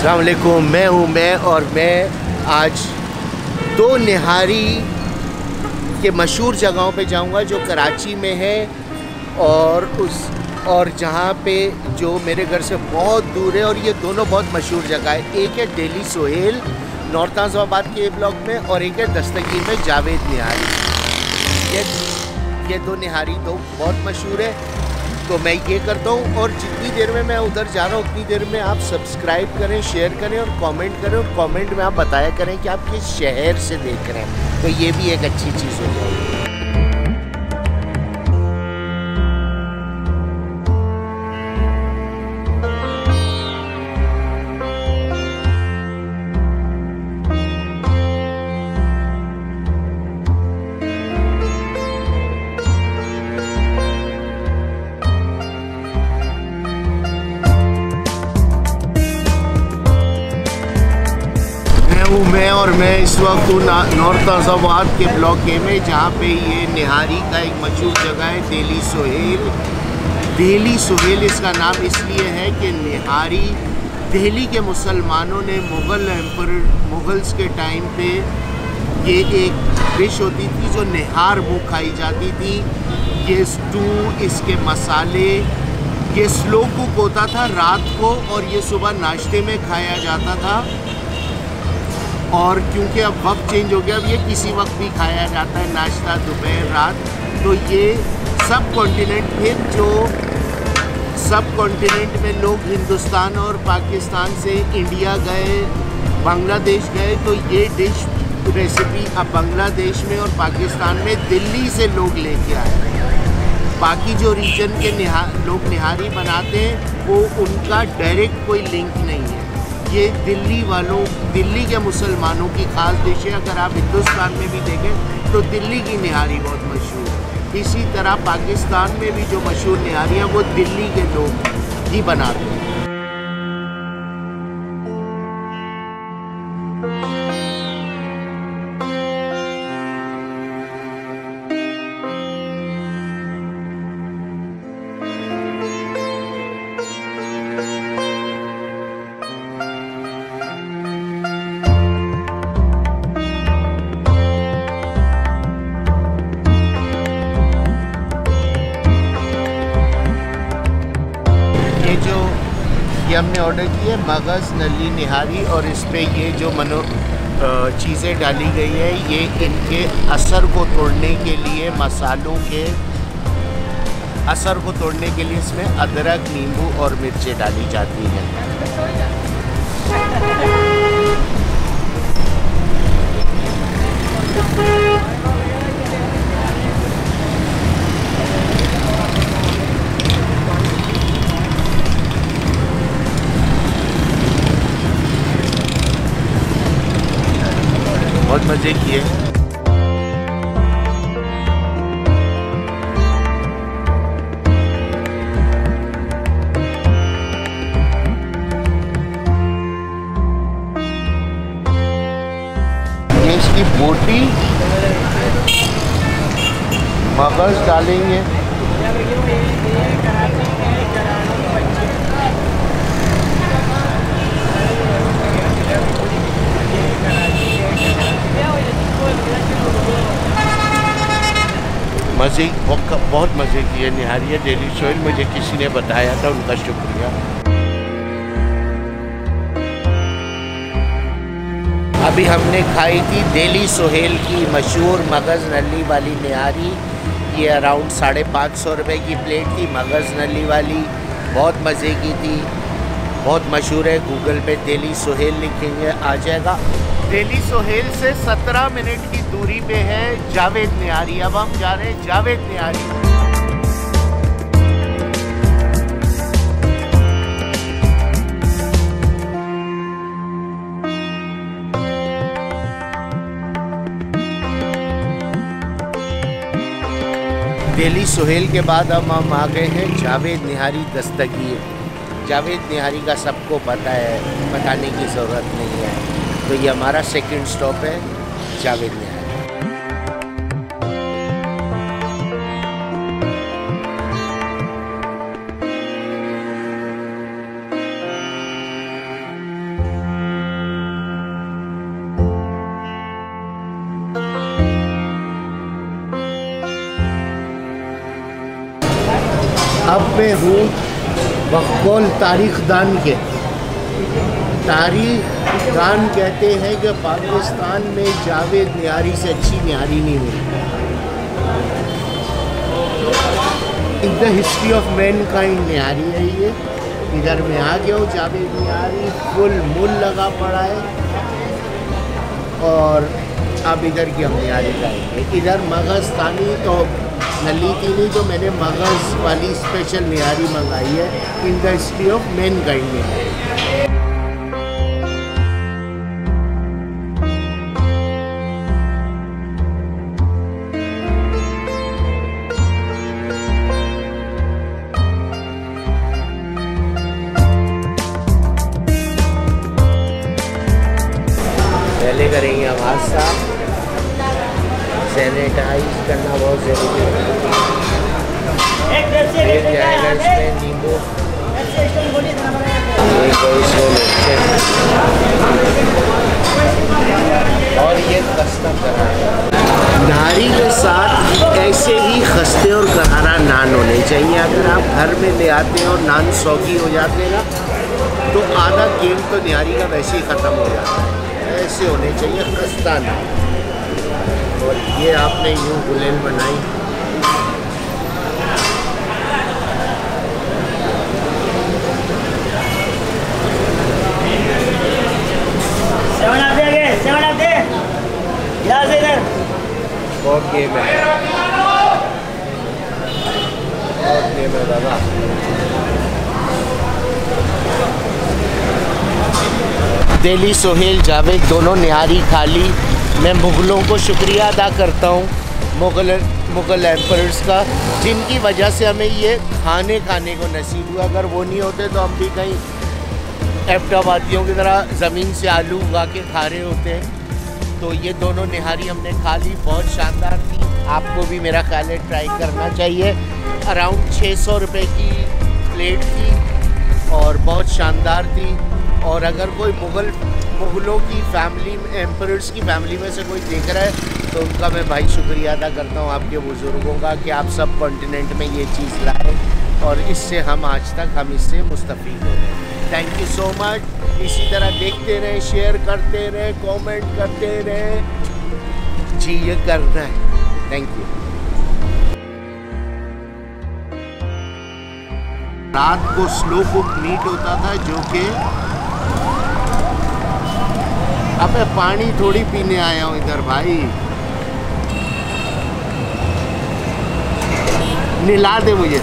अस्सलाम वालेकुम, मैं और मैं आज दो निहारी के मशहूर जगहों पे जाऊंगा जो कराची में है और जहाँ पे जो मेरे घर से बहुत दूर है, और ये दोनों बहुत मशहूर जगह है। एक है डेली सोहेल नॉर्थ आज़माबाद के ब्लॉक में, और एक है दस्तगीर में जावेद निहारी। ये दो निहारी तो बहुत मशहूर है, तो मैं ये करता हूँ। और जितनी देर में मैं उधर जा रहा हूँ उतनी देर में आप सब्सक्राइब करें, शेयर करें और कमेंट करें, और कमेंट में आप बताया करें कि आप किस शहर से देख रहे हैं, तो ये भी एक अच्छी चीज़ हो जाएगी। मैं इस वक्त हूँ नॉर्थ आज़माबाद के ब्लॉक ए में, जहाँ पे ये निहारी का एक मशहूर जगह है डेली सोहेल। डेली सोहेल इसका नाम इसलिए है कि निहारी दिल्ली के मुसलमानों ने मुग़ल्स के टाइम पे ये एक डिश होती थी जो निहार मुँह खाई जाती थी। ये स्टू, इसके मसाले, ये स्लो कुक होता था रात को, और ये सुबह नाश्ते में खाया जाता था। और क्योंकि अब वक्त चेंज हो गया, अब ये किसी वक्त भी खाया जाता है, नाश्ता, दोपहर, रात। तो ये सब कॉन्टिनेंट में लोग हिंदुस्तान और पाकिस्तान से इंडिया गए, बांग्लादेश गए, तो ये डिश रेसिपी अब बांग्लादेश में और पाकिस्तान में दिल्ली से लोग लेके आए। बाकी जो रीजन के लोग निहारी बनाते हैं वो उनका डायरेक्ट कोई लिंक नहीं है। ये दिल्ली के मुसलमानों की ख़ास डिश है। अगर आप हिंदुस्तान में भी देखें तो दिल्ली की निहारी बहुत मशहूर है। इसी तरह पाकिस्तान में भी जो मशहूर निहारी है वो दिल्ली के लोग ही बनाते हैं। ये हमने ऑर्डर की है मगज़ नली निहारी, और इस पे ये जो चीज़ें डाली गई है ये इनके असर को तोड़ने के लिए, मसालों के असर को तोड़ने के लिए इसमें अदरक, नींबू और मिर्चें डाली जाती हैं। बहुत मज़े किए। ये इसकी बोटी मगज़ डालेंगे, बहुत मज़े किए। निहारी डेली सोहेल मुझे किसी ने बताया था, उनका शुक्रिया। अभी हमने खाई थी डेली सोहेल की मशहूर मगज़ नली वाली निहारी। ये अराउंड 550 रुपये की प्लेट थी मगज़ नली वाली। बहुत मज़े की थी, बहुत मशहूर है। गूगल पे डेली सोहेल लिखेंगे आ जाएगा। डेली सोहेल से 17 मिनट की दूरी पे है जावेद निहारी। अब हम जा रहे हैं जावेद निहारी। डेली सोहेल के बाद अब हम आ गए हैं जावेद निहारी दस्तगीर। जावेद निहारी का सबको पता है, बताने की ज़रूरत नहीं है। तो ये हमारा सेकंड स्टॉप है जावेद निहारी। अब मैं हूँ बकौल तारीख दान के। तारीख दान कहते हैं कि पाकिस्तान में जावेद निहारी से अच्छी निहारी नहीं मिली। In the history of mankind निहारी है ये। इधर मैं आ गया हूँ, जावेद निहारी फुल मूल लगा पड़ा है और अब इधर की हम निहारी खाएंगे। इधर मगज़ तानी तो नली थी नहीं, तो मैंने मगज़ वाली स्पेशल निहारी मंगाई है। In the history of mankind निहारी। पहले करेंगे हम हाथ साफ, सैनिटाइज करना बहुत ज़रूरी है। फिर जाएगा इसमें नींबू, और ये खस्ता करारा। नारी के साथ ऐसे ही खस्ते और करारा नान होने चाहिए। अगर आप घर में ले आते हैं और नान सौगी हो जाते हैं ना, तो आधा गेम तो निहारी का वैसे ही ख़त्म हो जाता है। ऐसे होने चाहिए खस्ता नान। और ये आपने यूँ गुलेल बनाई। बहुत गेम है, बहुत गेम है दादा। दिल्ली सोहेल जावेद दोनों निहारी खा ली। मैं मुग़लों को शुक्रिया अदा करता हूँ, मुग़ल एम्परर्स का, जिनकी वजह से हमें ये खाने को नसीब हुआ। अगर वो नहीं होते तो हम भी कहीं एबटाबादियों की तरह ज़मीन से आलू उगा के खा रहे होते हैं। तो ये दोनों निहारी हमने खा ली, बहुत शानदार थी। आपको भी मेरा ख्याल है ट्राई करना चाहिए। अराउंड 600 रुपये की प्लेट थी और बहुत शानदार थी। और अगर कोई मुग़लों की फैमिली में, एम्परर्स की फैमिली में से कोई देख रहा है तो उनका मैं भाई शुक्रिया अदा करता हूँ, आपके बुज़ुर्गों का, कि आप सब कॉन्टिनेंट में ये चीज़ लाए और इससे हम आज तक इससे मुस्तफ़ीद हो गए। Thank you so much. इसी तरह देखते रहें, शेयर करते रहें, कमेंट करते रहें। जी ये करना है। Thank you. रात को स्लो कुक मीट होता था, जो कि अब मैं पानी थोड़ी पीने आया हूँ इधर भाई। निला दे मुझे।